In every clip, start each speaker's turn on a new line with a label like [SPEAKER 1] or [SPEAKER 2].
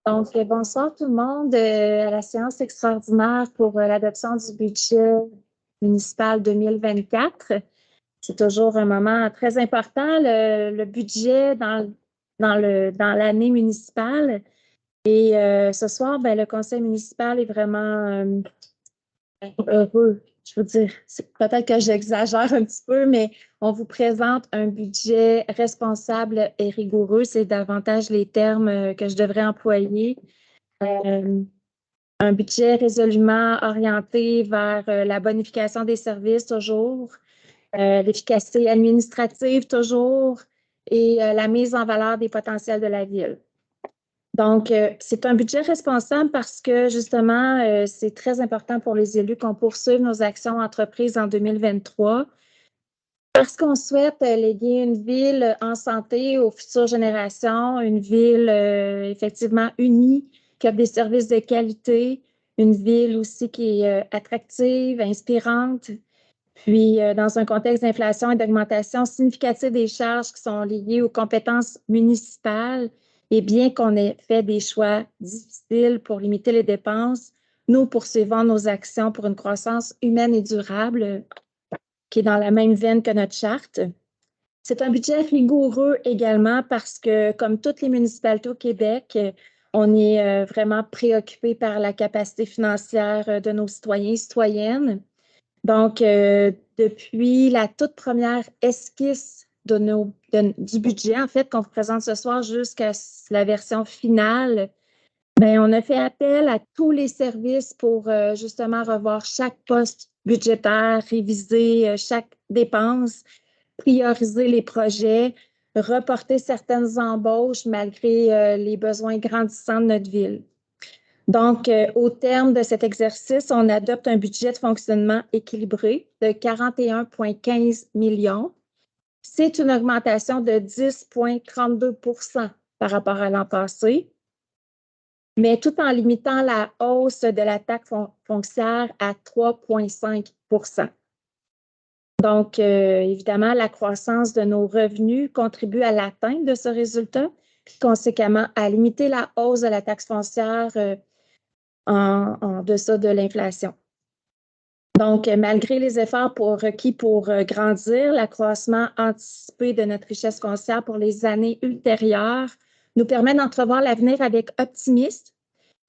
[SPEAKER 1] Donc, bonsoir tout le monde à la séance extraordinaire pour l'adoption du budget municipal 2024. C'est toujours un moment très important, le budget dans l'année municipale. Et ce soir, ben, le conseil municipal est vraiment heureux. Je veux dire, peut-être que j'exagère un petit peu, mais on vous présente un budget responsable et rigoureux. C'est davantage les termes que je devrais employer. Euh, un budget résolument orienté vers la bonification des services toujours, l'efficacité administrative toujours et la mise en valeur des potentiels de la ville. Donc, c'est un budget responsable parce que, justement, c'est très important pour les élus qu'on poursuive nos actions entreprises en 2023 parce qu'on souhaite léguer une ville en santé aux futures générations, une ville effectivement unie, qui offre des services de qualité, une ville aussi qui est attractive, inspirante. Puis, dans un contexte d'inflation et d'augmentation significative des charges qui sont liées aux compétences municipales, et bien qu'on ait fait des choix difficiles pour limiter les dépenses, nous poursuivons nos actions pour une croissance humaine et durable qui est dans la même veine que notre charte. C'est un budget rigoureux également parce que, comme toutes les municipalités au Québec, on est vraiment préoccupé par la capacité financière de nos citoyens et citoyennes. Donc, depuis la toute première esquisse du budget, en fait, qu'on vous présente ce soir jusqu'à la version finale, bien, on a fait appel à tous les services pour justement revoir chaque poste budgétaire, réviser chaque dépense, prioriser les projets, reporter certaines embauches malgré les besoins grandissants de notre ville. Donc, au terme de cet exercice, on adopte un budget de fonctionnement équilibré de 41,15 millions. C'est une augmentation de 10,32 par rapport à l'an passé, mais tout en limitant la hausse de la taxe foncière à 3,5 Donc, évidemment, la croissance de nos revenus contribue à l'atteinte de ce résultat, puis conséquemment à limiter la hausse de la taxe foncière en deçà de l'inflation. Donc, malgré les efforts requis pour grandir, l'accroissement anticipé de notre richesse foncière pour les années ultérieures nous permet d'entrevoir l'avenir avec optimisme.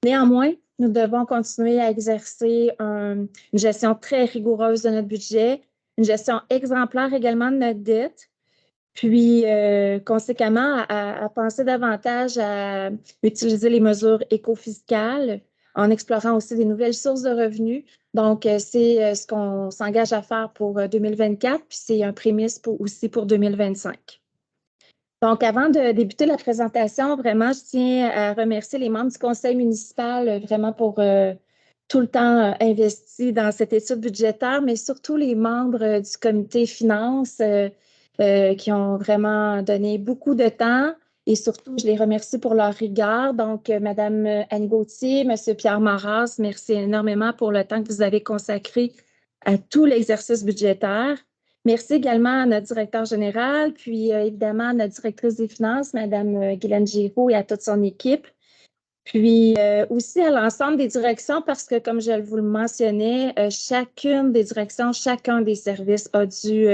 [SPEAKER 1] Néanmoins, nous devons continuer à exercer une gestion très rigoureuse de notre budget, une gestion exemplaire également de notre dette, puis conséquemment à penser davantage à utiliser les mesures éco-fiscales en explorant aussi des nouvelles sources de revenus. Donc, c'est ce qu'on s'engage à faire pour 2024, puis c'est un prémisse aussi pour 2025. Donc, avant de débuter la présentation, vraiment, je tiens à remercier les membres du conseil municipal vraiment pour tout le temps investi dans cette étude budgétaire, mais surtout les membres du comité finances qui ont vraiment donné beaucoup de temps et surtout, je les remercie pour leur rigueur. Donc, Mme Anne Gauthier, M. Pierre Maras, merci énormément pour le temps que vous avez consacré à tout l'exercice budgétaire. Merci également à notre directeur général, puis évidemment à notre directrice des finances, Mme Guylaine Giroux, et à toute son équipe. Puis aussi à l'ensemble des directions, parce que comme je vous le mentionnais, chacune des directions, chacun des services a dû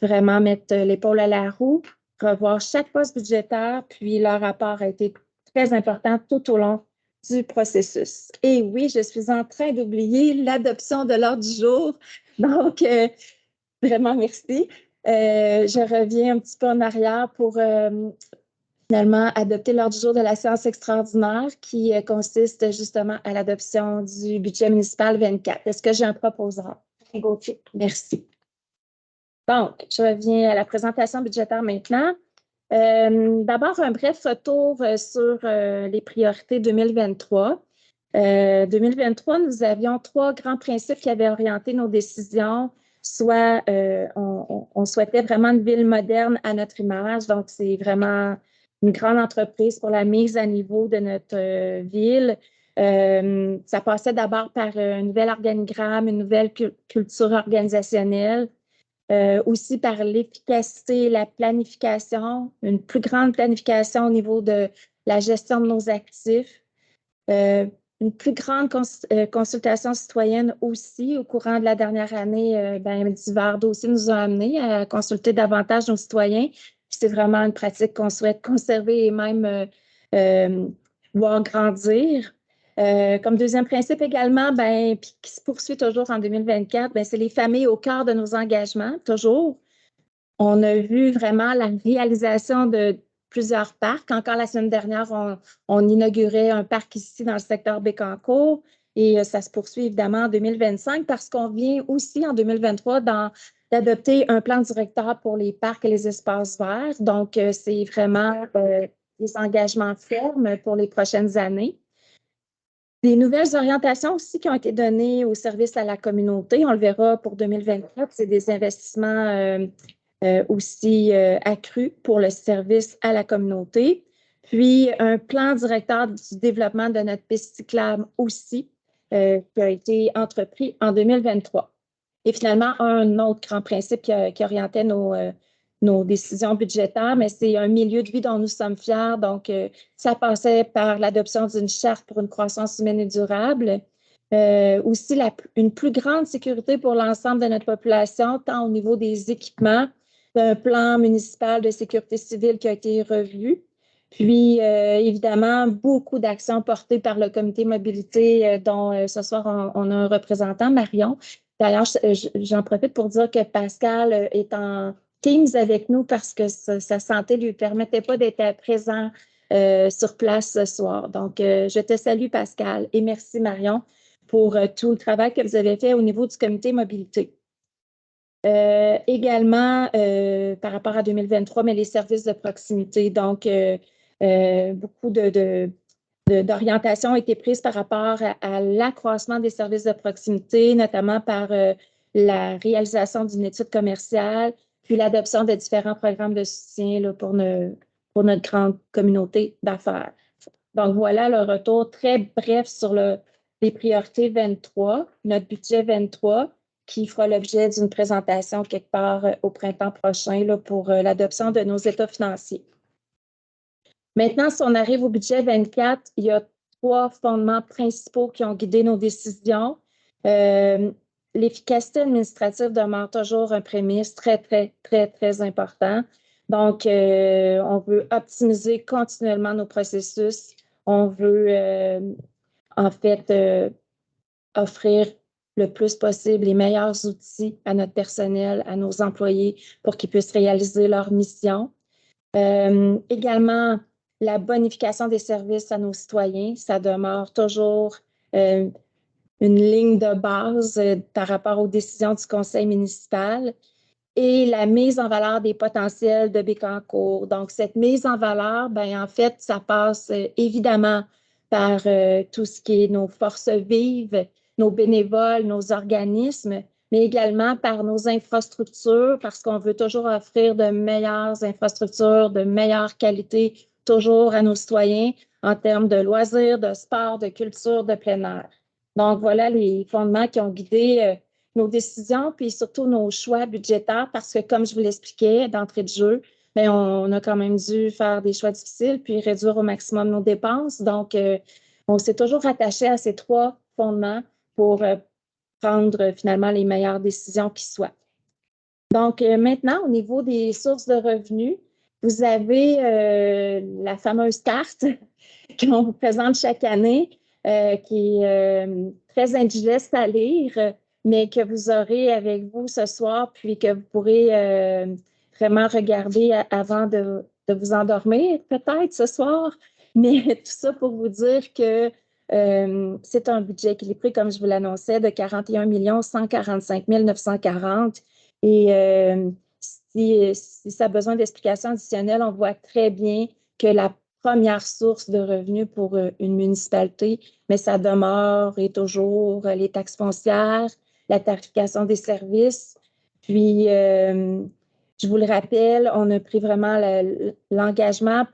[SPEAKER 1] vraiment mettre l'épaule à la roue, revoir chaque poste budgétaire, puis leur rapport a été très important tout au long du processus. Et oui, je suis en train d'oublier l'adoption de l'ordre du jour. Donc, vraiment, merci. Je reviens un petit peu en arrière pour finalement adopter l'ordre du jour de la séance extraordinaire qui consiste justement à l'adoption du budget municipal 24. Est-ce que j'ai un proposeur? Gauthier, merci. Donc, je reviens à la présentation budgétaire maintenant. D'abord, un bref retour sur les priorités 2023. 2023, nous avions 3 grands principes qui avaient orienté nos décisions. Soit on souhaitait vraiment une ville moderne à notre image, donc c'est vraiment une grande entreprise pour la mise à niveau de notre ville. Ça passait d'abord par un nouvel organigramme, une nouvelle culture organisationnelle, aussi par l'efficacité, la planification, une plus grande planification au niveau de la gestion de nos actifs, Une plus grande consultation citoyenne aussi au courant de la dernière année, divers dossiers nous ont amenés à consulter davantage nos citoyens. C'est vraiment une pratique qu'on souhaite conserver et même voir grandir. Comme deuxième principe également, puis qui se poursuit toujours en 2024, c'est les familles au cœur de nos engagements, toujours. On a vu vraiment la réalisation de plusieurs parcs. Encore la semaine dernière, on inaugurait un parc ici dans le secteur Bécancour et ça se poursuit évidemment en 2025 parce qu'on vient aussi en 2023 d'adopter un plan directeur pour les parcs et les espaces verts. Donc, c'est vraiment des engagements fermes pour les prochaines années. Des nouvelles orientations aussi qui ont été données au service à la communauté. On le verra pour 2024, c'est des investissements aussi accru pour le service à la communauté. Puis, un plan directeur du développement de notre piste cyclable aussi qui a été entrepris en 2023. Et finalement, un autre grand principe qui orientait nos décisions budgétaires, mais c'est un milieu de vie dont nous sommes fiers. Donc, ça passait par l'adoption d'une charte pour une croissance humaine et durable. Aussi, une plus grande sécurité pour l'ensemble de notre population, tant au niveau des équipements, d'un plan municipal de sécurité civile qui a été revu. Puis, évidemment, beaucoup d'actions portées par le comité mobilité dont ce soir, on a un représentant, Marion. D'ailleurs, j'en profite pour dire que Pascal est en Teams avec nous parce que sa santé ne lui permettait pas d'être présent sur place ce soir. Donc, je te salue, Pascal, et merci, Marion, pour tout le travail que vous avez fait au niveau du comité mobilité. Également, par rapport à 2023, mais les services de proximité. Donc, beaucoup d'orientations ont été prises par rapport à l'accroissement des services de proximité, notamment par la réalisation d'une étude commerciale, puis l'adoption de différents programmes de soutien là, pour notre grande communauté d'affaires. Donc, voilà le retour très bref sur les priorités 23, notre budget 23, qui fera l'objet d'une présentation quelque part au printemps prochain là, pour l'adoption de nos états financiers. Maintenant, si on arrive au budget 24, il y a 3 fondements principaux qui ont guidé nos décisions. L'efficacité administrative demeure toujours un prémisse très, très, très, très important. Donc, on veut optimiser continuellement nos processus. On veut, en fait, offrir le plus possible les meilleurs outils à notre personnel, à nos employés pour qu'ils puissent réaliser leur mission. Également, la bonification des services à nos citoyens, ça demeure toujours une ligne de base par rapport aux décisions du conseil municipal et la mise en valeur des potentiels de Bécancour. Donc, cette mise en valeur, en fait, ça passe évidemment par tout ce qui est nos forces vives, nos bénévoles, nos organismes, mais également par nos infrastructures, parce qu'on veut toujours offrir de meilleures infrastructures, de meilleure qualité, toujours à nos citoyens en termes de loisirs, de sport, de culture, de plein air. Donc, voilà les fondements qui ont guidé nos décisions, puis surtout nos choix budgétaires, parce que, comme je vous l'expliquais d'entrée de jeu, on a quand même dû faire des choix difficiles, puis réduire au maximum nos dépenses. Donc, on s'est toujours attaché à ces 3 fondements pour prendre finalement les meilleures décisions qui soient. Donc, maintenant, au niveau des sources de revenus, vous avez la fameuse carte qu'on vous présente chaque année, qui est très indigeste à lire, mais que vous aurez avec vous ce soir, puis que vous pourrez vraiment regarder avant de vous endormir, peut-être ce soir. Mais tout ça pour vous dire que c'est un budget équilibré, comme je vous l'annonçais, de 41 145 940. Et si ça a besoin d'explications additionnelles, on voit très bien que la première source de revenus pour une municipalité, mais ça demeure et toujours les taxes foncières, la tarification des services. Puis, je vous le rappelle, on a pris vraiment l'engagement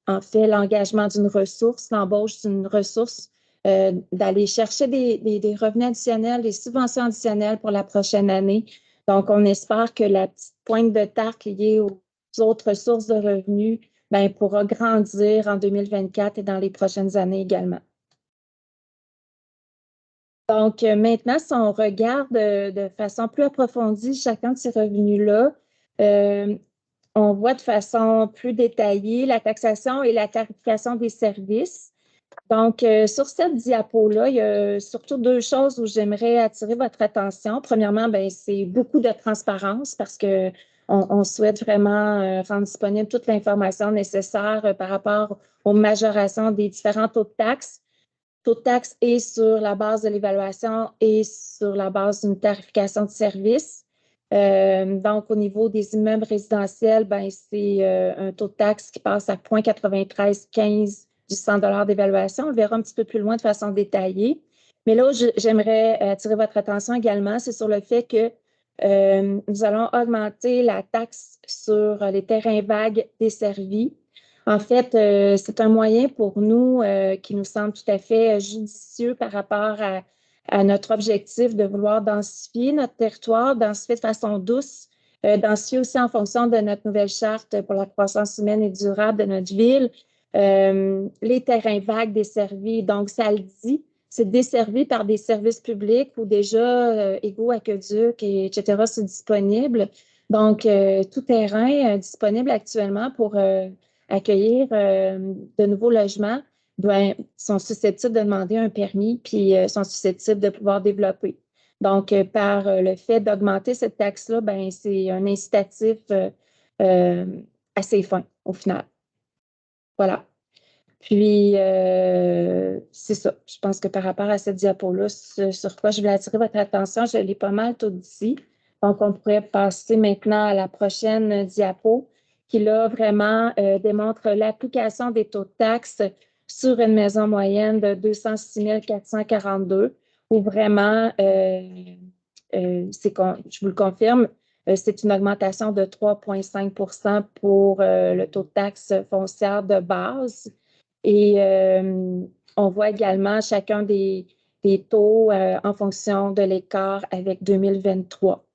[SPEAKER 1] en fait, l'engagement d'une ressource, l'embauche d'une ressource, d'aller chercher des revenus additionnels, des subventions additionnelles pour la prochaine année. Donc, on espère que la petite pointe de tarte liée aux autres sources de revenus pourra grandir en 2024 et dans les prochaines années également. Donc, maintenant, si on regarde de façon plus approfondie chacun de ces revenus-là, on voit de façon plus détaillée la taxation et la tarification des services. Donc, sur cette diapo-là, il y a surtout deux choses où j'aimerais attirer votre attention. Premièrement, ben, c'est beaucoup de transparence parce que on souhaite vraiment rendre disponible toute l'information nécessaire par rapport aux majorations des différents taux de taxe et sur la base de l'évaluation et sur la base d'une tarification de service. Donc, au niveau des immeubles résidentiels, ben, c'est un taux de taxe qui passe à 0,9315 du 100 d'évaluation. On le verra un petit peu plus loin de façon détaillée. Mais là, j'aimerais attirer votre attention également, c'est sur le fait que nous allons augmenter la taxe sur les terrains vagues desservis. En fait, c'est un moyen pour nous qui nous semble tout à fait judicieux par rapport à notre objectif de vouloir densifier notre territoire, densifier de façon douce, densifier aussi en fonction de notre nouvelle charte pour la croissance humaine et durable de notre ville. Les terrains vagues desservis, donc ça le dit, c'est desservi par des services publics où déjà égaux, aqueducs, etc. sont disponibles. Donc, tout terrain disponible actuellement pour accueillir de nouveaux logements, ben, sont susceptibles de demander un permis puis sont susceptibles de pouvoir développer. Donc, par le fait d'augmenter cette taxe-là, ben, c'est un incitatif euh, assez fin au final. Voilà. Puis, c'est ça. Je pense que par rapport à cette diapo-là, sur quoi je voulais attirer votre attention, je l'ai pas mal tout dit. Donc, on pourrait passer maintenant à la prochaine diapo qui, là, vraiment démontre l'application des taux de taxe sur une maison moyenne de 206 442, où vraiment, je vous le confirme, c'est une augmentation de 3,5 pour le taux de taxe foncière de base. Et on voit également chacun des taux en fonction de l'écart avec 2023.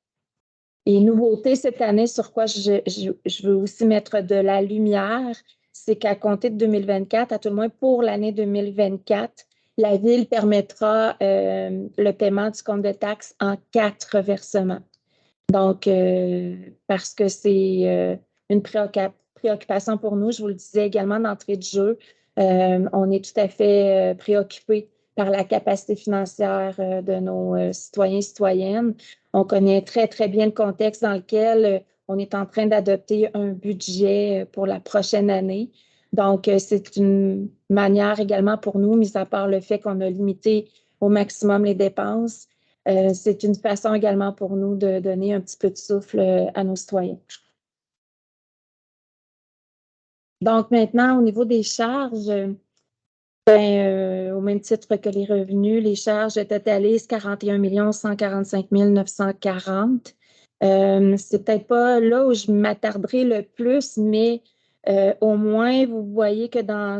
[SPEAKER 1] Et nouveauté cette année, sur quoi je veux aussi mettre de la lumière, c'est qu'à compter de 2024, à tout le moins pour l'année 2024, la Ville permettra le paiement du compte de taxe en 4 versements. Donc, parce que c'est une préoccupation pour nous, je vous le disais également d'entrée de jeu, on est tout à fait préoccupé par la capacité financière de nos citoyens et citoyennes. On connaît très, très bien le contexte dans lequel on est en train d'adopter un budget pour la prochaine année. Donc, c'est une manière également pour nous, mis à part le fait qu'on a limité au maximum les dépenses, c'est une façon également pour nous de donner un petit peu de souffle à nos citoyens. Donc maintenant, au niveau des charges, au même titre que les revenus, les charges totalisent 41 145 940. C'est peut-être pas là où je m'attarderai le plus, mais au moins, vous voyez que dans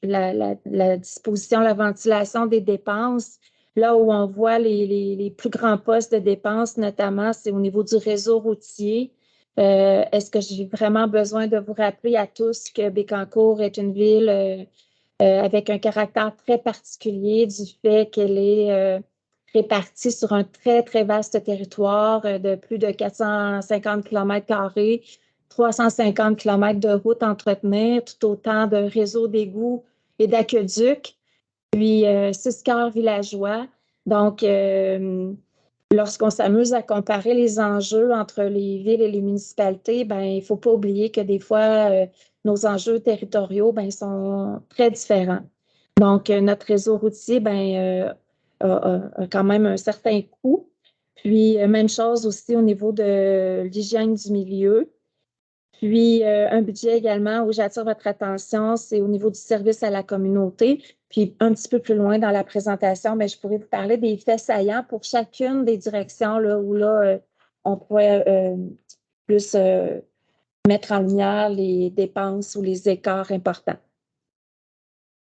[SPEAKER 1] la disposition, la ventilation des dépenses, là où on voit les plus grands postes de dépenses, notamment, c'est au niveau du réseau routier. Est-ce que j'ai vraiment besoin de vous rappeler à tous que Bécancour est une ville avec un caractère très particulier du fait qu'elle est répartie sur un très, très vaste territoire de plus de 450 km², 350 km de routes à entretenir, tout autant de réseaux d'égouts et d'aqueducs, puis 6 cœurs villageois. Donc, lorsqu'on s'amuse à comparer les enjeux entre les villes et les municipalités, ben, il ne faut pas oublier que des fois, nos enjeux territoriaux ben, sont très différents. Donc, notre réseau routier ben, a quand même un certain coût. Puis, même chose aussi au niveau de l'hygiène du milieu. Puis, un budget également où j'attire votre attention, c'est au niveau du service à la communauté. Puis, un petit peu plus loin dans la présentation, mais je pourrais vous parler des faits saillants pour chacune des directions là, où là, on pourrait plus mettre en lumière les dépenses ou les écarts importants.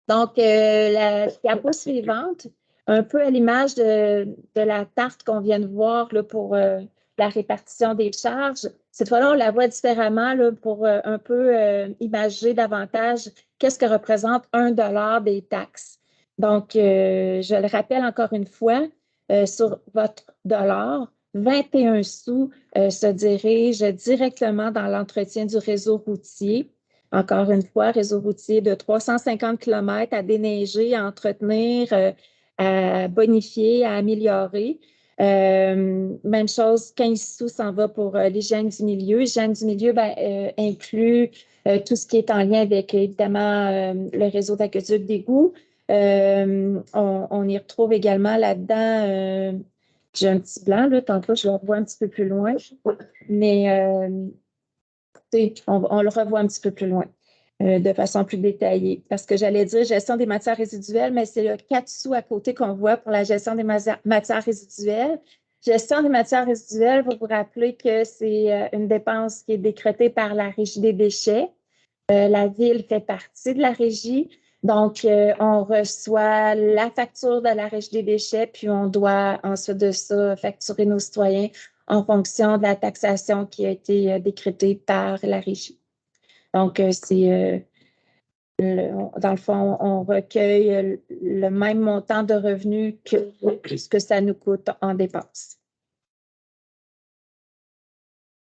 [SPEAKER 1] Donc, la diapo suivante, un peu à l'image de la tarte qu'on vient de voir là, pour la répartition des charges. Cette fois-là, on la voit différemment là, pour un peu imager davantage qu'est-ce que représente $1 des taxes. Donc, je le rappelle encore une fois, sur votre dollar, 21 sous se dirigent directement dans l'entretien du réseau routier. Encore une fois, réseau routier de 350 km à déneiger, à entretenir, à bonifier, à améliorer. Même chose, 15 sous s'en va pour l'hygiène du milieu. L'hygiène du milieu inclut tout ce qui est en lien avec, évidemment, le réseau d'aqueduc d'égouts. On y retrouve également là-dedans, j'ai un petit blanc, là, tantôt je le revois un petit peu plus loin, mais on le revoit un petit peu plus loin. De façon plus détaillée. Parce que j'allais dire gestion des matières résiduelles, mais c'est le 4 sous à côté qu'on voit pour la gestion des matières résiduelles. Gestion des matières résiduelles, vous vous rappelez que c'est une dépense qui est décrétée par la Régie des déchets. La ville fait partie de la régie. Donc, on reçoit la facture de la Régie des déchets, puis on doit ensuite de ça facturer nos citoyens en fonction de la taxation qui a été décrétée par la régie. Donc, dans le fond, on recueille le même montant de revenus que ce que ça nous coûte en dépenses.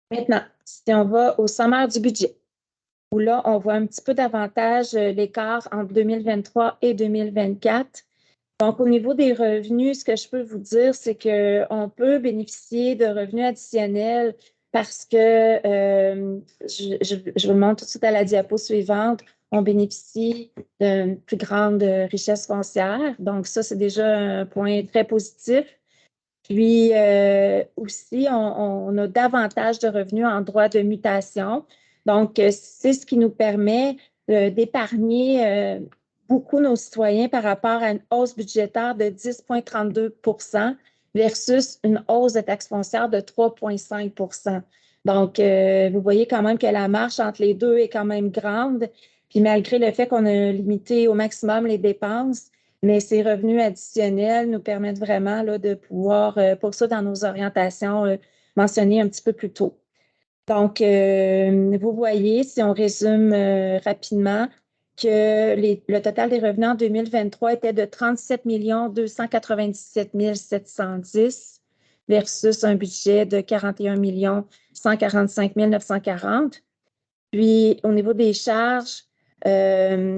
[SPEAKER 1] Maintenant, si on va au sommaire du budget, où là, on voit un petit peu davantage l'écart entre 2023 et 2024. Donc, au niveau des revenus, ce que je peux vous dire, c'est qu'on peut bénéficier de revenus additionnels parce que, je vous le montre tout de suite à la diapo suivante, on bénéficie d'une plus grande richesse foncière. Donc, ça, c'est déjà un point très positif. Puis, aussi, on a davantage de revenus en droit de mutation. Donc, c'est ce qui nous permet d'épargner beaucoup nos citoyens par rapport à une hausse budgétaire de 10,32 versus une hausse de taxe foncière de 3,5 Donc, vous voyez quand même que la marche entre les deux est quand même grande. Puis, malgré le fait qu'on a limité au maximum les dépenses, mais ces revenus additionnels nous permettent vraiment là, de pouvoir, pour ça, dans nos orientations, mentionner un petit peu plus tôt. Donc, vous voyez, si on résume rapidement, que le total des revenus en 2023 était de 37 297 710 versus un budget de 41 145 940. Puis, au niveau des charges, on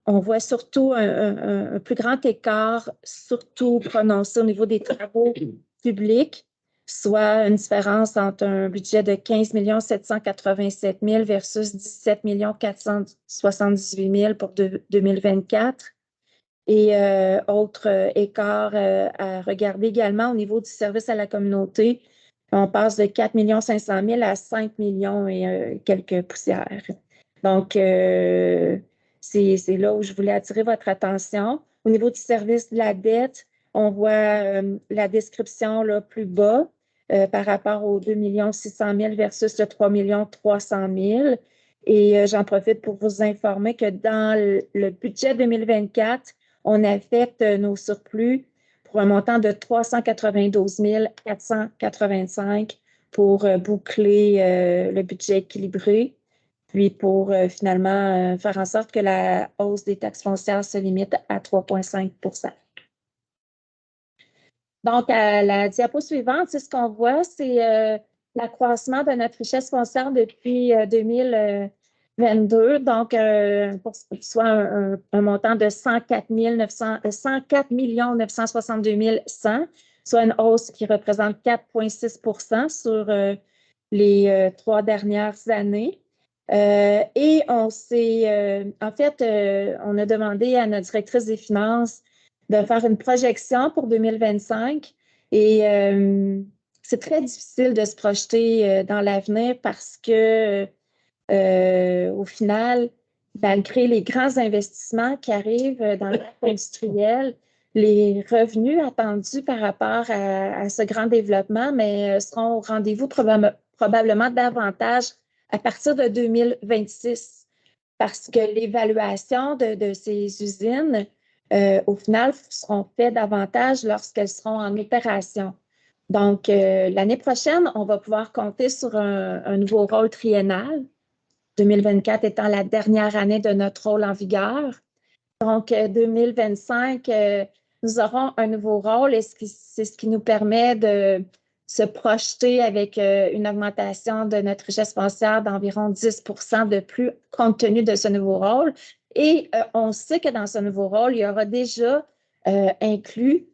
[SPEAKER 1] voit surtout un plus grand écart, surtout prononcé au niveau des travaux publics, soit une différence entre un budget de 15 787 000 versus 17 478 000 pour 2024. Et autre écart à regarder également au niveau du service à la communauté, on passe de 4 500 000 à 5 millions et quelques poussières. Donc, c'est là où je voulais attirer votre attention. Au niveau du service de la dette, on voit la description là, plus bas par rapport aux 2 600 000 versus le 3 300 000. Et j'en profite pour vous informer que dans le budget 2024, on affecte nos surplus pour un montant de 392 485 pour boucler le budget équilibré. Puis pour finalement faire en sorte que la hausse des taxes foncières se limite à 3,5 Donc, à la diapo suivante, c'est ce qu'on voit, c'est l'accroissement de notre richesse foncière depuis 2022. Donc, soit un montant de 104 962 100, soit une hausse qui représente 4,6 sur les 3 dernières années. Et on s'est, en fait, on a demandé à notre directrice des finances de faire une projection pour 2025 et c'est très difficile de se projeter dans l'avenir parce que, au final, malgré les grands investissements qui arrivent dans le parc industriel, les revenus attendus par rapport à ce grand développement mais, seront au rendez-vous probablement davantage à partir de 2026 parce que l'évaluation de ces usines, au final, seront faites davantage lorsqu'elles seront en opération. Donc, l'année prochaine, on va pouvoir compter sur un nouveau rôle triennal, 2024 étant la dernière année de notre rôle en vigueur. Donc, 2025, nous aurons un nouveau rôle et c'est ce qui nous permet de se projeter avec une augmentation de notre richesse foncière d'environ 10 de plus compte tenu de ce nouveau rôle. Et on sait que dans ce nouveau rôle, il y aura déjà inclus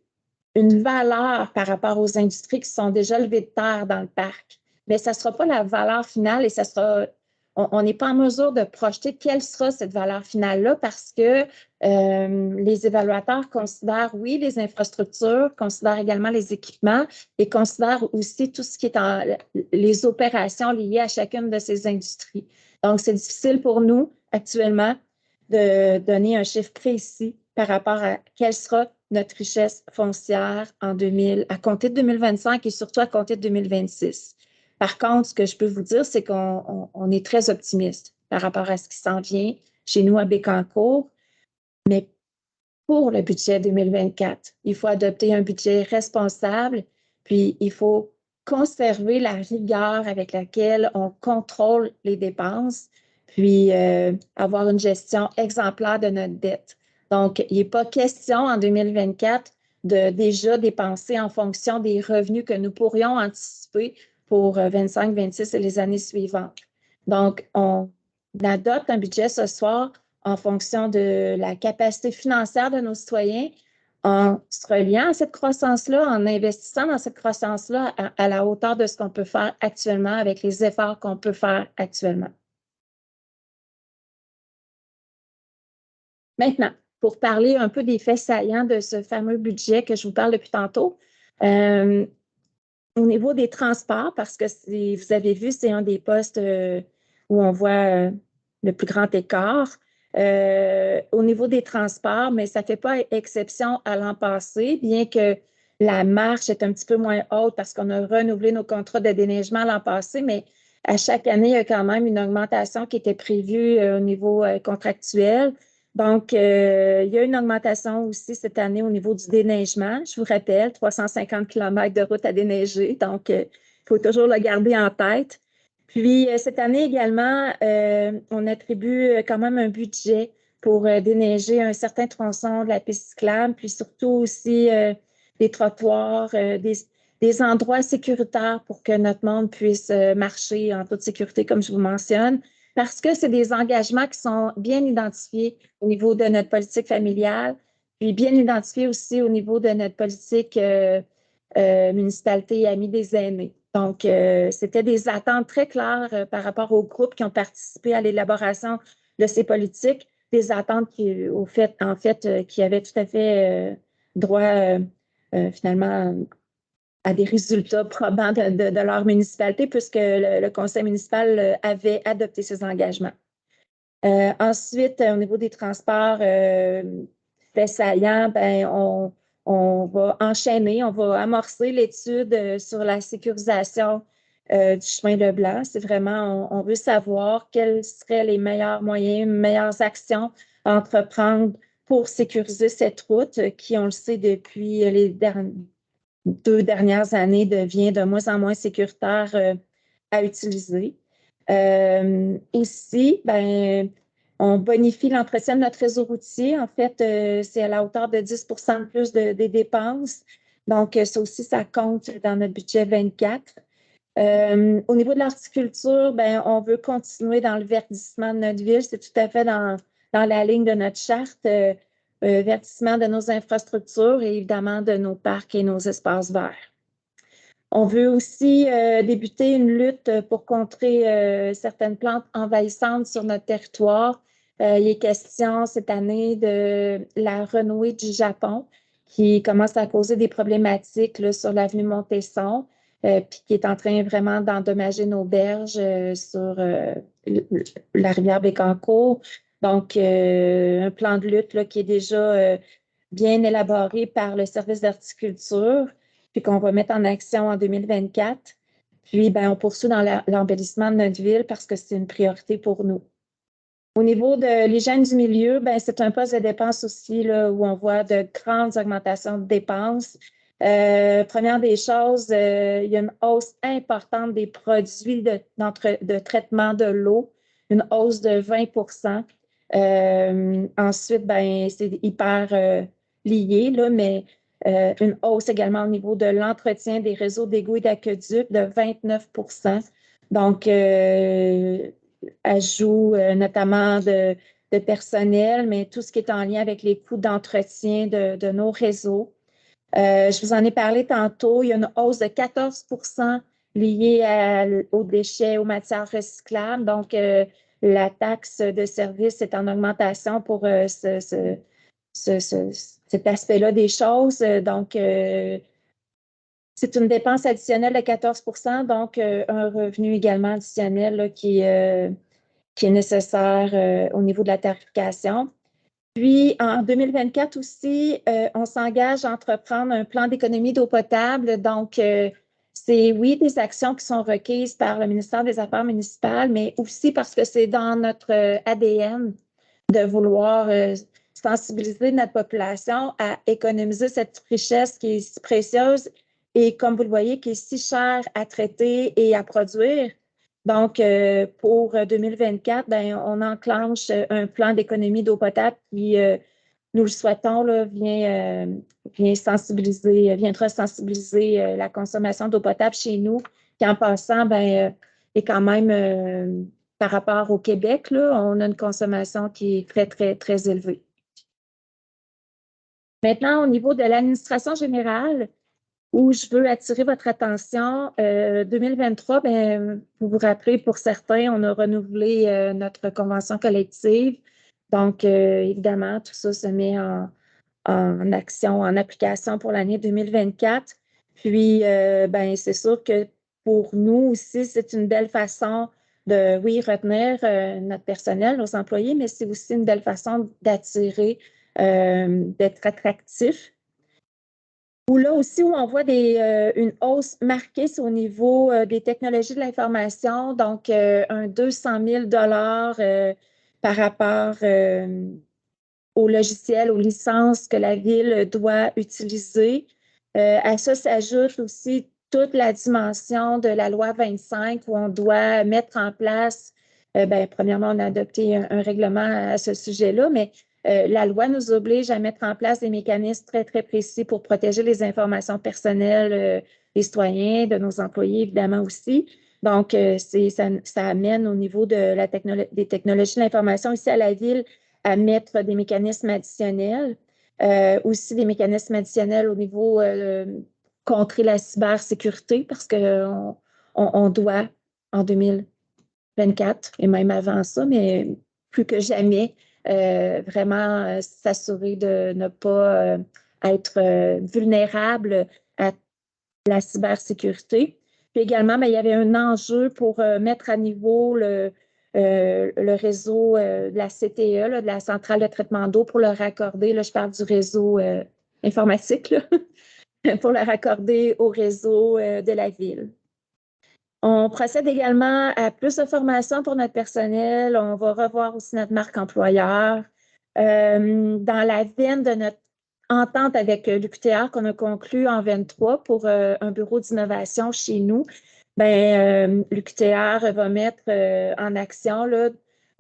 [SPEAKER 1] une valeur par rapport aux industries qui sont déjà levées de terre dans le parc. Mais ça ne sera pas la valeur finale et ça sera, on n'est pas en mesure de projeter quelle sera cette valeur finale-là parce que les évaluateurs considèrent, oui, les infrastructures, considèrent également les équipements et considèrent aussi tout ce qui est les opérations liées à chacune de ces industries. Donc, c'est difficile pour nous actuellement de donner un chiffre précis par rapport à quelle sera notre richesse foncière à compter de 2025 et surtout à compter de 2026. Par contre, ce que je peux vous dire, c'est qu'on est très optimiste par rapport à ce qui s'en vient chez nous à Bécancour. Mais pour le budget 2024, il faut adopter un budget responsable, puis il faut conserver la rigueur avec laquelle on contrôle les dépenses, puis avoir une gestion exemplaire de notre dette. Donc, il n'est pas question en 2024 de déjà dépenser en fonction des revenus que nous pourrions anticiper pour 25, 26 et les années suivantes. Donc, on adopte un budget ce soir en fonction de la capacité financière de nos citoyens, en se reliant à cette croissance-là, en investissant dans cette croissance-là à la hauteur de ce qu'on peut faire actuellement avec les efforts qu'on peut faire actuellement. Maintenant, pour parler un peu des faits saillants de ce fameux budget que je vous parle depuis tantôt, au niveau des transports, parce que vous avez vu, c'est un des postes où on voit le plus grand écart. Au niveau des transports, mais ça ne fait pas exception à l'an passé, bien que la marche est un petit peu moins haute parce qu'on a renouvelé nos contrats de déneigement l'an passé, mais à chaque année, il y a quand même une augmentation qui était prévue au niveau contractuel. Donc, il y a une augmentation aussi cette année au niveau du déneigement. Je vous rappelle, 350 km de route à déneiger, donc il faut toujours le garder en tête. Puis, cette année également, on attribue quand même un budget pour déneiger un certain tronçon de la piste cyclable, puis surtout aussi des trottoirs, des endroits sécuritaires pour que notre monde puisse marcher en toute sécurité, comme je vous mentionne, parce que c'est des engagements qui sont bien identifiés au niveau de notre politique familiale, puis bien identifiés aussi au niveau de notre politique municipalité et amis des aînés. Donc, c'était des attentes très claires par rapport aux groupes qui ont participé à l'élaboration de ces politiques, des attentes qui, qui avaient tout à fait droit finalement à des résultats probants de leur municipalité, puisque le conseil municipal avait adopté ces engagements. Ensuite, au niveau des transports fait saillant, ben, on va enchaîner, on va amorcer l'étude sur la sécurisation du chemin Leblanc. C'est vraiment, on veut savoir quels seraient les meilleurs moyens, meilleures actions à entreprendre pour sécuriser cette route qui, on le sait, depuis les 2 dernières années, devient de moins en moins sécuritaire à utiliser. Aussi, ben, on bonifie l'entretien de notre réseau routier. En fait, c'est à la hauteur de 10 de plus des dépenses. Donc, ça aussi, ça compte dans notre budget 24. Au niveau de l'horticulture, ben, on veut continuer dans le verdissement de notre ville. C'est tout à fait dans la ligne de notre charte. Verdissement de nos infrastructures et évidemment de nos parcs et nos espaces verts. On veut aussi débuter une lutte pour contrer certaines plantes envahissantes sur notre territoire. Il est question cette année de la renouée du Japon qui commence à causer des problématiques là, sur l'avenue Montesson, puis qui est en train vraiment d'endommager nos berges sur la rivière Bécancour. Donc, un plan de lutte là, qui est déjà bien élaboré par le service d'horticulture puis qu'on va mettre en action en 2024. Puis, ben, on poursuit dans l'embellissement de notre ville parce que c'est une priorité pour nous. Au niveau de l'hygiène du milieu, ben, c'est un poste de dépenses aussi là, où on voit de grandes augmentations de dépenses. Première des choses, il y a une hausse importante des produits de traitement de l'eau, une hausse de 20 Ensuite, ben, c'est hyper liés, là, mais une hausse également au niveau de l'entretien des réseaux d'égouts et d'aqueducs de 29 %. Donc, ajout notamment de personnel, mais tout ce qui est en lien avec les coûts d'entretien de nos réseaux. Je vous en ai parlé tantôt, il y a une hausse de 14 liée aux déchets, aux matières recyclables. Donc, la taxe de service est en augmentation pour cet aspect-là des choses. Donc, c'est une dépense additionnelle de 14 donc un revenu également additionnel là, qui est nécessaire au niveau de la tarification. Puis, en 2024 aussi, on s'engage à entreprendre un plan d'économie d'eau potable. Donc, c'est, oui, des actions qui sont requises par le ministère des Affaires municipales, mais aussi parce que c'est dans notre ADN de vouloir sensibiliser notre population à économiser cette richesse qui est si précieuse et, comme vous le voyez, qui est si chère à traiter et à produire. Donc, pour 2024, ben, on enclenche un plan d'économie d'eau potable qui, nous le souhaitons, là, viendra sensibiliser la consommation d'eau potable chez nous, qui en passant, ben, est quand même, par rapport au Québec, là, on a une consommation qui est très, très, très élevée. Maintenant, au niveau de l'administration générale, où je veux attirer votre attention, 2023, ben, vous vous rappelez, pour certains, on a renouvelé notre convention collective. Donc, évidemment, tout ça se met en action, en application pour l'année 2024. Puis, ben, c'est sûr que pour nous aussi, c'est une belle façon de, oui, retenir notre personnel, nos employés, mais c'est aussi une belle façon d'attirer, d'être attractif. Où là aussi, où on voit une hausse marquée, c'est au niveau des technologies de l'information, donc un 200 000 par rapport aux logiciels, aux licences que la Ville doit utiliser. À ça s'ajoute aussi toute la dimension de la loi 25 où on doit mettre en place, ben, premièrement, on a adopté un règlement à ce sujet-là, mais la loi nous oblige à mettre en place des mécanismes très, très précis pour protéger les informations personnelles des citoyens, de nos employés, évidemment aussi. Donc, ça amène au niveau des technologies de l'information ici à la Ville à mettre des mécanismes additionnels, aussi des mécanismes additionnels au niveau contrer la cybersécurité, parce qu'on doit, en 2024, et même avant ça, mais plus que jamais, vraiment s'assurer de ne pas être vulnérable à la cybersécurité. Puis également, bien, il y avait un enjeu pour mettre à niveau le réseau de la CTE, là, de la centrale de traitement d'eau, pour le raccorder. Là, je parle du réseau informatique, là, pour le raccorder au réseau de la Ville. On procède également à plus de formation pour notre personnel. On va revoir aussi notre marque employeur. Dans la veine de notre entente avec l'UQTR qu'on a conclue en 23 pour un bureau d'innovation chez nous, ben, l'UQTR va mettre en action là,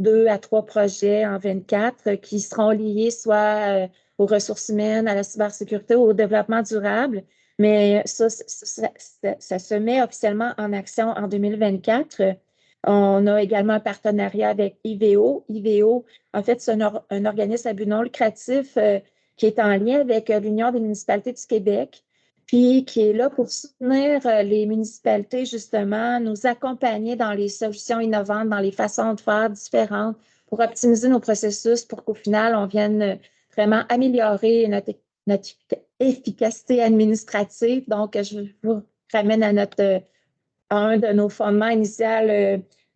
[SPEAKER 1] 2 à 3 projets en 24 qui seront liés soit aux ressources humaines, à la cybersécurité, au développement durable. Mais ça se met officiellement en action en 2024. On a également un partenariat avec IVO. IVO, en fait, c'est un organisme à but non lucratif qui est en lien avec l'Union des municipalités du Québec, puis qui est là pour soutenir les municipalités, justement, nous accompagner dans les solutions innovantes, dans les façons de faire différentes pour optimiser nos processus, pour qu'au final, on vienne vraiment améliorer notre efficacité administrative. Donc, je vous ramène à un de nos fondements initiaux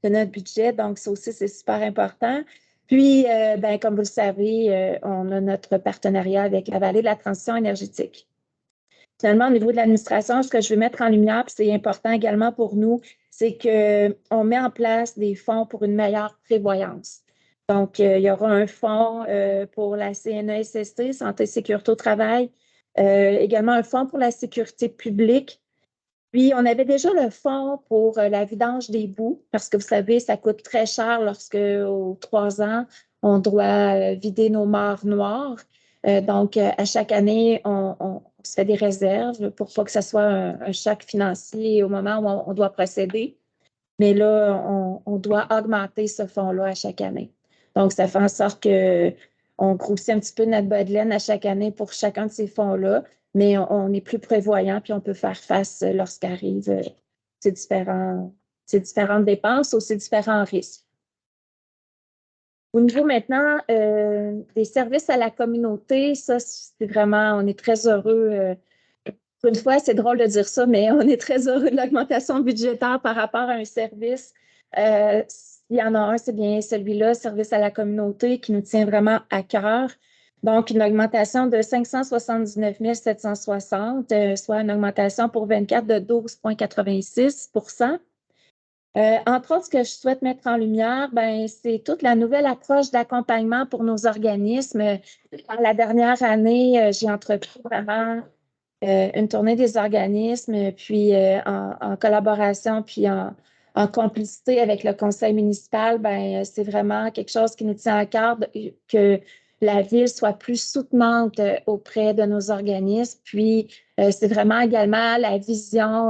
[SPEAKER 1] de notre budget. Donc, ça aussi, c'est super important. Puis, ben, comme vous le savez, on a notre partenariat avec la Vallée de la transition énergétique. Finalement, au niveau de l'administration, ce que je veux mettre en lumière, puis c'est important également pour nous, c'est qu'on met en place des fonds pour une meilleure prévoyance. Donc, il y aura un fonds pour la CNESST, Santé et Sécurité au travail, également un fonds pour la sécurité publique. Puis, on avait déjà le fonds pour la vidange des boues, parce que vous savez, ça coûte très cher lorsque, aux 3 ans, on doit vider nos mares noires. Donc, à chaque année, on se fait des réserves pour pas que ce soit un choc financier au moment où on doit procéder. Mais là, on doit augmenter ce fonds-là à chaque année. Donc, ça fait en sorte qu'on grossit un petit peu notre bas de laine à chaque année pour chacun de ces fonds-là, mais on est plus prévoyant puis on peut faire face lorsqu'arrivent ces différentes dépenses ou ces différents risques. Au niveau maintenant des services à la communauté, ça, c'est vraiment, on est très heureux. Pour une fois, c'est drôle de dire ça, mais on est très heureux de l'augmentation budgétaire par rapport à un service. Il y en a un, c'est bien celui-là, service à la communauté, qui nous tient vraiment à cœur. Donc, une augmentation de 579 760, soit une augmentation pour 24 de 12,86 %. Entre autres, ce que je souhaite mettre en lumière, ben, c'est toute la nouvelle approche d'accompagnement pour nos organismes. Dans la dernière année, j'ai entrepris vraiment une tournée des organismes, puis en collaboration, puis en complicité avec le conseil municipal, ben, c'est vraiment quelque chose qui nous tient à cœur que la ville soit plus soutenante auprès de nos organismes. Puis, c'est vraiment également la vision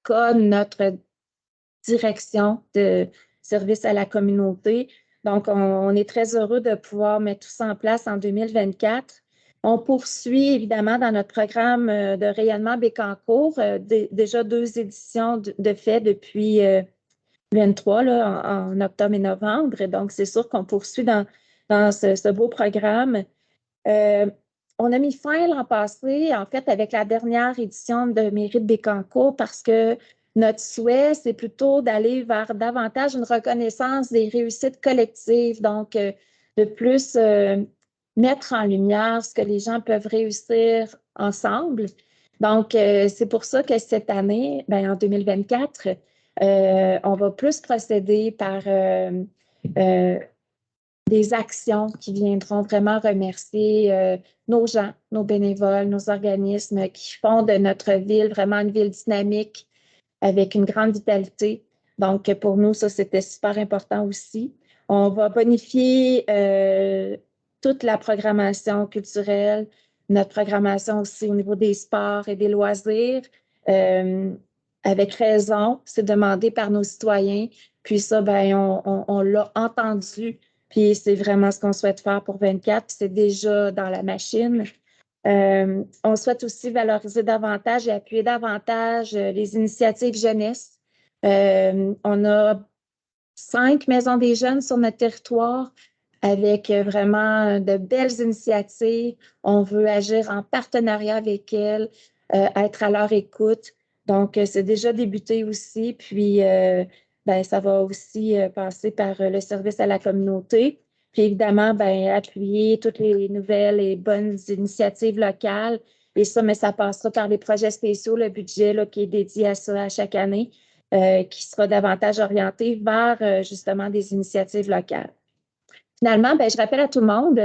[SPEAKER 1] qu'a notre direction de service à la communauté. Donc, on est très heureux de pouvoir mettre tout ça en place en 2024. On poursuit évidemment dans notre programme de rayonnement Bécancour, déjà 2 éditions de fait depuis 23 là, en octobre et novembre. Donc, c'est sûr qu'on poursuit dans ce beau programme. On a mis fin l'an passé, en fait, avec la dernière édition de Mérite Bécancour parce que notre souhait, c'est plutôt d'aller vers davantage une reconnaissance des réussites collectives, donc de plus mettre en lumière ce que les gens peuvent réussir ensemble. Donc, c'est pour ça que cette année, ben, en 2024, on va plus procéder par des actions qui viendront vraiment remercier nos gens, nos bénévoles, nos organismes qui font de notre ville vraiment une ville dynamique avec une grande vitalité. Donc, pour nous, ça, c'était super important aussi. On va bonifier toute la programmation culturelle, notre programmation aussi au niveau des sports et des loisirs. Avec raison, c'est demandé par nos citoyens. Puis ça, ben, on l'a entendu. Puis c'est vraiment ce qu'on souhaite faire pour 24. C'est déjà dans la machine. On souhaite aussi valoriser davantage et appuyer davantage les initiatives jeunesse. On a 5 maisons des jeunes sur notre territoire avec vraiment de belles initiatives. On veut agir en partenariat avec elles, être à leur écoute. Donc, c'est déjà débuté aussi. Puis, ben, ça va aussi passer par le service à la communauté. Puis évidemment, ben, appuyer toutes les nouvelles et bonnes initiatives locales. Et ça, mais ça passera par les projets spéciaux, le budget là, qui est dédié à ça à chaque année, qui sera davantage orienté vers justement des initiatives locales. Finalement, ben, je rappelle à tout le monde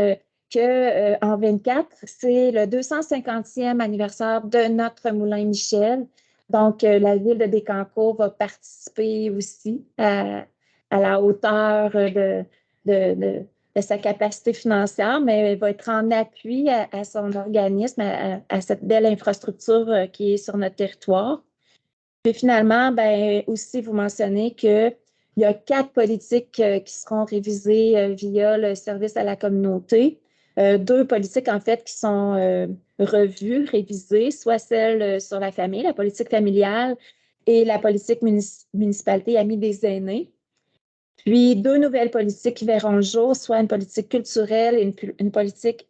[SPEAKER 1] qu'en 24, c'est le 250e anniversaire de notre Moulin Michel. Donc, la ville de Bécancour va participer aussi à la hauteur de sa capacité financière, mais elle va être en appui à son organisme, à cette belle infrastructure qui est sur notre territoire. Puis finalement, ben, aussi, vous mentionnez qu'il y a 4 politiques qui seront révisées via le service à la communauté. 2 politiques, en fait, qui sont revues, révisées, soit celle sur la famille, la politique familiale, et la politique municipalité amie des aînés. Puis 2 nouvelles politiques qui verront le jour, soit une politique culturelle et une politique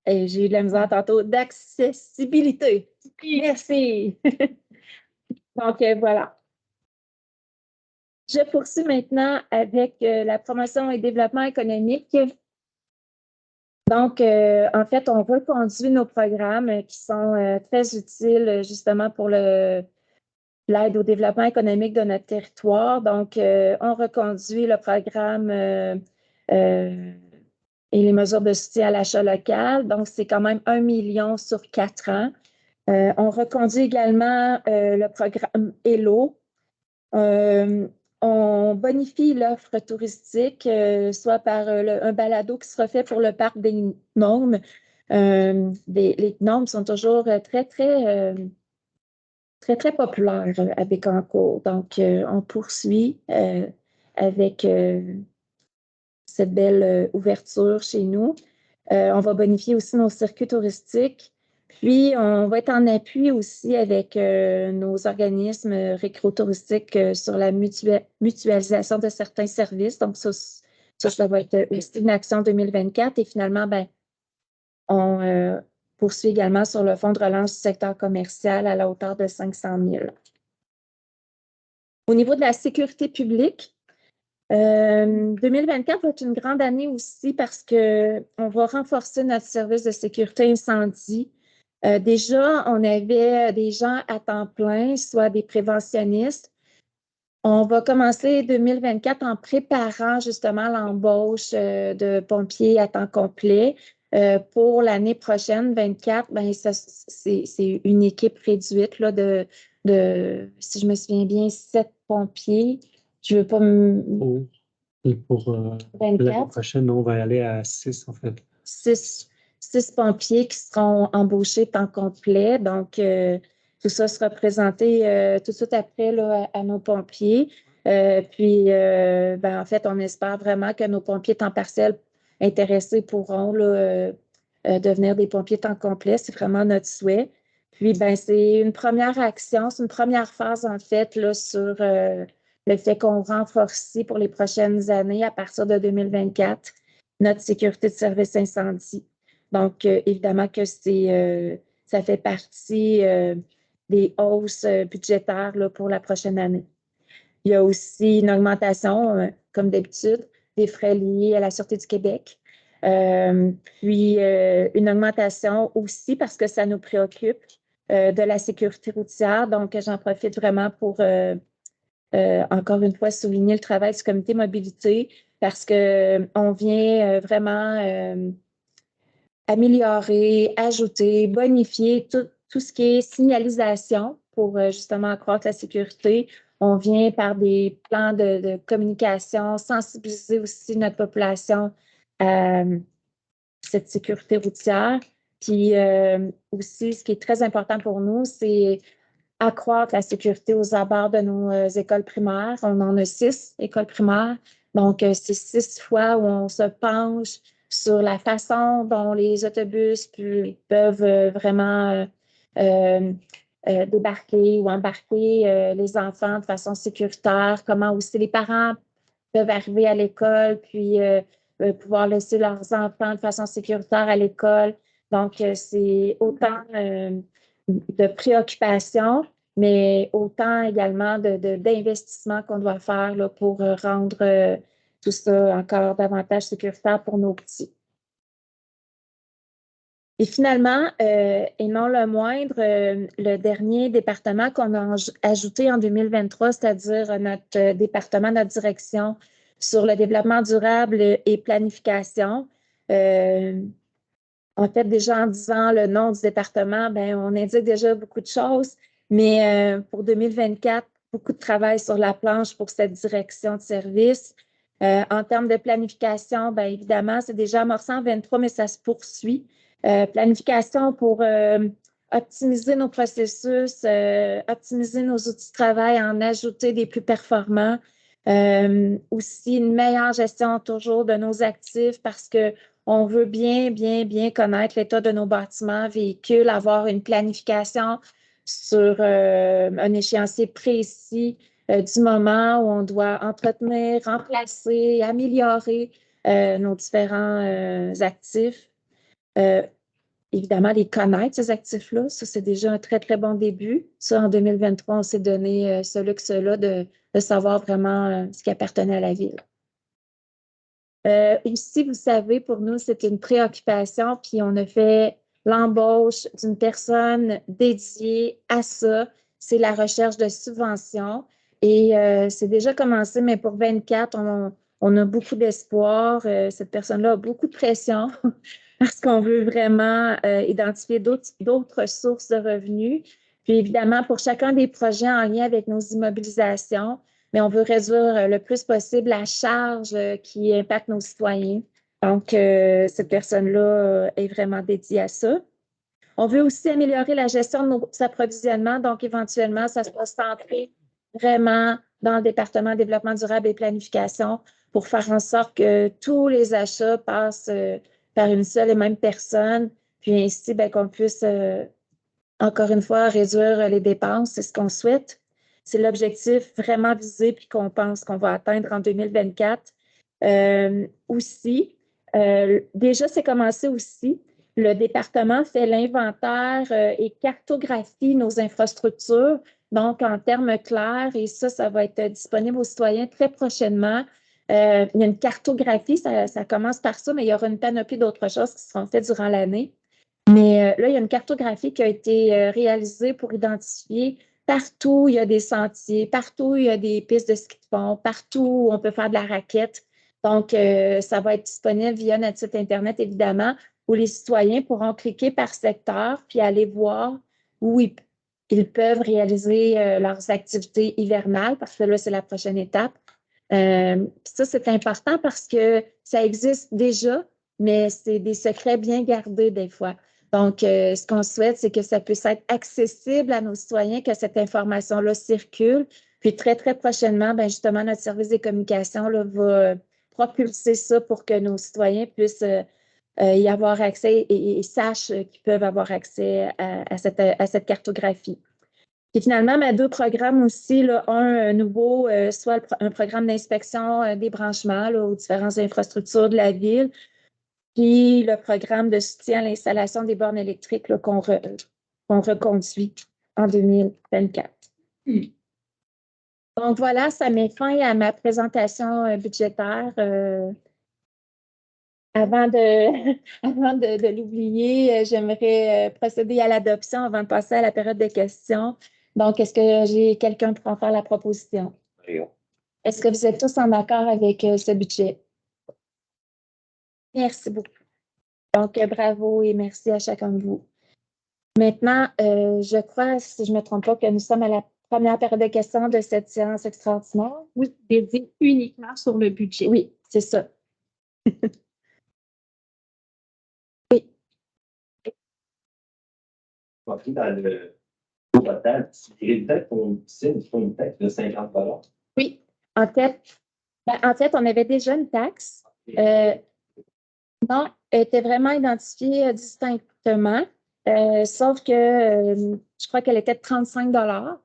[SPEAKER 1] j'ai eu de la misère tantôt, d'accessibilité. Merci. Donc, voilà. Je poursuis maintenant avec la promotion et développement économique. Donc, en fait, on reconduit nos programmes qui sont très utiles justement pour l'aide au développement économique de notre territoire. Donc, on reconduit le programme et les mesures de soutien à l'achat local. Donc, c'est quand même 1 million sur 4 ans. On reconduit également le programme ELO. on bonifie l'offre touristique, soit par un balado qui sera fait pour le parc des Gnomes. Les Gnomes sont toujours très populaires à Bécancour. Donc, on poursuit avec cette belle ouverture chez nous. On va bonifier aussi nos circuits touristiques. Puis, on va être en appui aussi avec nos organismes récréotouristiques sur la mutualisation de certains services. Donc, ça va être aussi une action 2024. Et finalement, ben, on poursuit également sur le fonds de relance du secteur commercial à la hauteur de 500 000. Au niveau de la sécurité publique, 2024 va être une grande année aussi parce qu'on va renforcer notre service de sécurité incendie. Déjà, on avait des gens à temps plein, soit des préventionnistes. On va commencer 2024 en préparant justement l'embauche de pompiers à temps complet. Pour l'année prochaine, 24, ben, c'est une équipe réduite là, si je me souviens bien, 7 pompiers. Je ne veux pas me...
[SPEAKER 2] Et pour l'année prochaine, on va aller à 6 en fait.
[SPEAKER 1] 6 pompiers qui seront embauchés temps complet. Donc, tout ça sera présenté tout de suite après là, à nos pompiers. Puis, ben, en fait, on espère vraiment que nos pompiers temps partiel intéressés pourront là, devenir des pompiers temps complet. C'est vraiment notre souhait. Puis, ben, c'est une première action, c'est une première phase, en fait, là, sur le fait qu'on renforce pour les prochaines années, à partir de 2024, notre sécurité de service incendie. Donc, évidemment que ça fait partie des hausses budgétaires là, pour la prochaine année. Il y a aussi une augmentation, comme d'habitude, des frais liés à la Sûreté du Québec. Puis, une augmentation aussi parce que ça nous préoccupe de la sécurité routière. Donc, j'en profite vraiment pour, encore une fois, souligner le travail du comité mobilité parce qu'on vient vraiment améliorer, ajouter, bonifier tout ce qui est signalisation pour justement accroître la sécurité. On vient par des plans de communication, sensibiliser aussi notre population à cette sécurité routière. Puis aussi, ce qui est très important pour nous, c'est accroître la sécurité aux abords de nos écoles primaires. On en a 6 écoles primaires. Donc, c'est 6 fois où on se penche sur la façon dont les autobus peuvent vraiment débarquer ou embarquer les enfants de façon sécuritaire, comment aussi les parents peuvent arriver à l'école, puis pouvoir laisser leurs enfants de façon sécuritaire à l'école. Donc, c'est autant de préoccupations, mais autant également d'investissements qu'on doit faire là, pour rendre tout ça encore davantage sécuritaire pour nos petits. Et finalement, et non le moindre, le dernier département qu'on a ajouté en 2023, c'est-à-dire notre département, notre direction sur le développement durable et planification. En fait, déjà en disant le nom du département, ben, on indique déjà beaucoup de choses, mais pour 2024, beaucoup de travail sur la planche pour cette direction de service. En termes de planification, bien évidemment, c'est déjà amorcé en 23, mais ça se poursuit. Planification pour optimiser nos processus, optimiser nos outils de travail, en ajouter des plus performants. Aussi, une meilleure gestion toujours de nos actifs parce qu'on veut bien connaître l'état de nos bâtiments, véhicules, avoir une planification sur un échéancier précis du moment où on doit entretenir, remplacer, améliorer nos différents actifs. Évidemment, les connaître, ces actifs-là, ça, c'est déjà un très, très bon début. Ça, en 2023, on s'est donné ce luxe-là de savoir vraiment ce qui appartenait à la ville. Ici, vous savez, pour nous, c'est une préoccupation, puis on a fait l'embauche d'une personne dédiée à ça. C'est la recherche de subventions. Et c'est déjà commencé, mais pour 24, on a beaucoup d'espoir. Cette personne-là a beaucoup de pression parce qu'on veut vraiment identifier d'autres sources de revenus. Puis évidemment, pour chacun des projets en lien avec nos immobilisations, mais on veut réduire le plus possible la charge qui impacte nos citoyens. Donc, cette personne-là est vraiment dédiée à ça. On veut aussi améliorer la gestion de nos approvisionnements. Donc, éventuellement, ça sera centré vraiment dans le département développement durable et planification pour faire en sorte que tous les achats passent par une seule et même personne, puis ainsi qu'on puisse, encore une fois, réduire les dépenses. C'est ce qu'on souhaite. C'est l'objectif vraiment visé puis qu'on pense qu'on va atteindre en 2024. Aussi, déjà, c'est commencé aussi. Le département fait l'inventaire et cartographie nos infrastructures, donc en termes clairs, et ça va être disponible aux citoyens très prochainement. Il y a une cartographie, ça commence par ça, mais il y aura une panoplie d'autres choses qui seront faites durant l'année. Mais là, il y a une cartographie qui a été réalisée pour identifier partout où il y a des sentiers, partout où il y a des pistes de ski de fond, partout où on peut faire de la raquette. Donc, ça va être disponible via notre site Internet, évidemment, où les citoyens pourront cliquer par secteur puis aller voir où ils peuvent réaliser leurs activités hivernales, parce que là, c'est la prochaine étape. Ça, c'est important parce que ça existe déjà, mais c'est des secrets bien gardés des fois. Donc, ce qu'on souhaite, c'est que ça puisse être accessible à nos citoyens, que cette information-là circule. Puis très, très prochainement, justement, notre service des communications là, va propulser ça pour que nos citoyens puissent y avoir accès et sachent qu'ils peuvent avoir accès à cette cartographie. Puis finalement, deux programmes aussi, là, un nouveau, soit un programme d'inspection des branchements là, aux différentes infrastructures de la ville, puis le programme de soutien à l'installation des bornes électriques qu'on reconduit en 2024. Donc voilà, ça met fin à ma présentation budgétaire. Avant de l'oublier, j'aimerais procéder à l'adoption avant de passer à la période de questions. Donc, est-ce que j'ai quelqu'un pour en faire la proposition? Est-ce que vous êtes tous en accord avec ce budget? Merci beaucoup. Donc, bravo et merci à chacun de vous. Maintenant, je crois, si je ne me trompe pas, que nous sommes à la première période de questions de cette séance extraordinaire.
[SPEAKER 3] Oui, dédiée uniquement sur le budget.
[SPEAKER 1] Oui, c'est ça. Oui.
[SPEAKER 4] Compris dans le total, il peut-être qu'on une taxe de 50 $.
[SPEAKER 1] Oui. En fait, on avait déjà une taxe. Non, elle était vraiment identifiée distinctement, sauf que je crois qu'elle était de 35 $,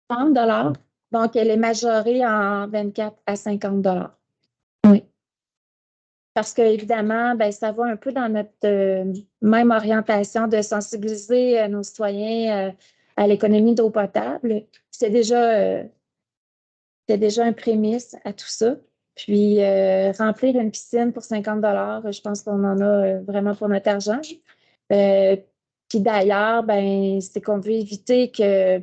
[SPEAKER 1] 30 $. Donc, elle est majorée en 24 à 50 $. Oui. Parce qu'évidemment, ça va un peu dans notre même orientation de sensibiliser nos citoyens à l'économie d'eau potable. C'est déjà un prémisse à tout ça. Puis, remplir une piscine pour 50 $, je pense qu'on en a vraiment pour notre argent. Puis d'ailleurs, c'est qu'on veut éviter que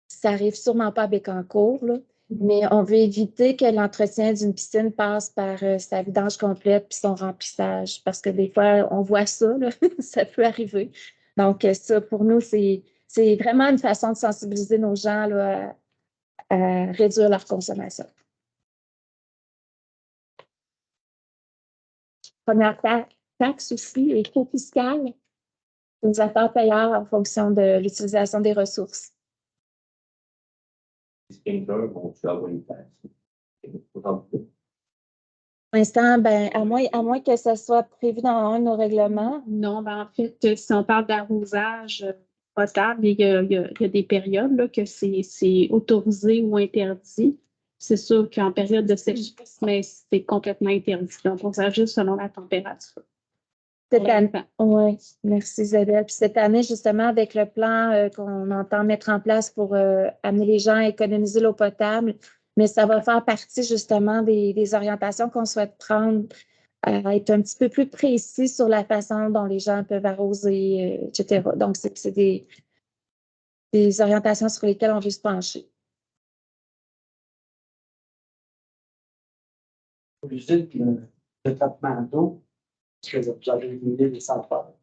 [SPEAKER 1] ça arrive sûrement pas à Bécancour, là, mais on veut éviter que l'entretien d'une piscine passe par sa vidange complète puis son remplissage, parce que des fois, on voit ça, là, ça peut arriver. Donc, ça, pour nous, c'est vraiment une façon de sensibiliser nos gens là, à réduire leur consommation. Première taxe aussi, et taux fiscal, aux affaires payeurs en fonction de l'utilisation des ressources.
[SPEAKER 4] Les sprinklers vont-tu avoir une taxe?
[SPEAKER 1] Pour l'instant, à moins que ça soit prévu dans un de nos règlements.
[SPEAKER 3] Non, en fait, si on parle d'arrosage potable, il y a des périodes là, que c'est autorisé ou interdit. C'est sûr qu'en période de sécheresse, mais c'est complètement interdit. Donc, on s'ajuste selon la température.
[SPEAKER 1] Oui, merci Isabelle. Puis cette année, justement, avec le plan qu'on entend mettre en place pour amener les gens à économiser l'eau potable, mais ça va faire partie justement des orientations qu'on souhaite prendre, à être un petit peu plus précis sur la façon dont les gens peuvent arroser, etc. Donc, c'est des orientations sur lesquelles on veut se pencher.
[SPEAKER 2] L'usine de traitement d'eau, est-ce que vous avez éliminé les centrales?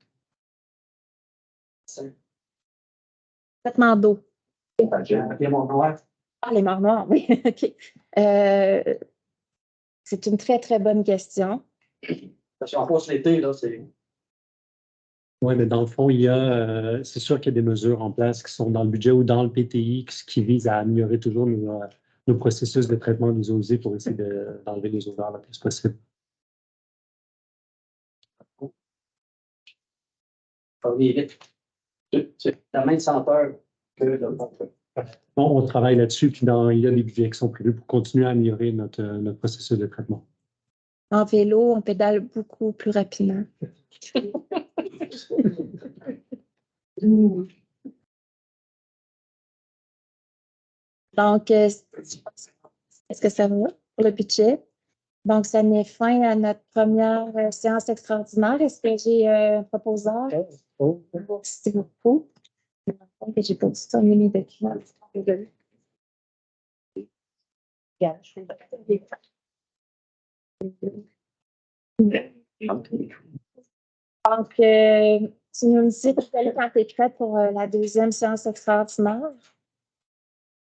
[SPEAKER 1] Traitement d'eau.
[SPEAKER 2] Ok, mon noir.
[SPEAKER 1] Ah, les morts noirs, oui, OK. C'est une très, très bonne question.
[SPEAKER 2] Parce qu'en course l'été, là, c'est.
[SPEAKER 5] Oui, mais dans le fond, c'est sûr qu'il y a des mesures en place qui sont dans le budget ou dans le PTI qui visent à améliorer toujours nos processus de traitement des eaux usées pour essayer d'enlever les odeurs le plus possible.
[SPEAKER 2] C'est la même senteur que le pompe.
[SPEAKER 5] On travaille là-dessus, puis il y a des budgets qui sont prévus pour continuer à améliorer notre processus de traitement.
[SPEAKER 1] En vélo, on pédale beaucoup plus rapidement. Donc, est-ce que ça va pour le budget? Donc, ça met fin à notre première séance extraordinaire. Est-ce que j'ai un proposeur? Merci beaucoup. Je n'ai pas du tout mis mes documents. Donc, tu nous dis quand tu es prête pour la deuxième séance extraordinaire.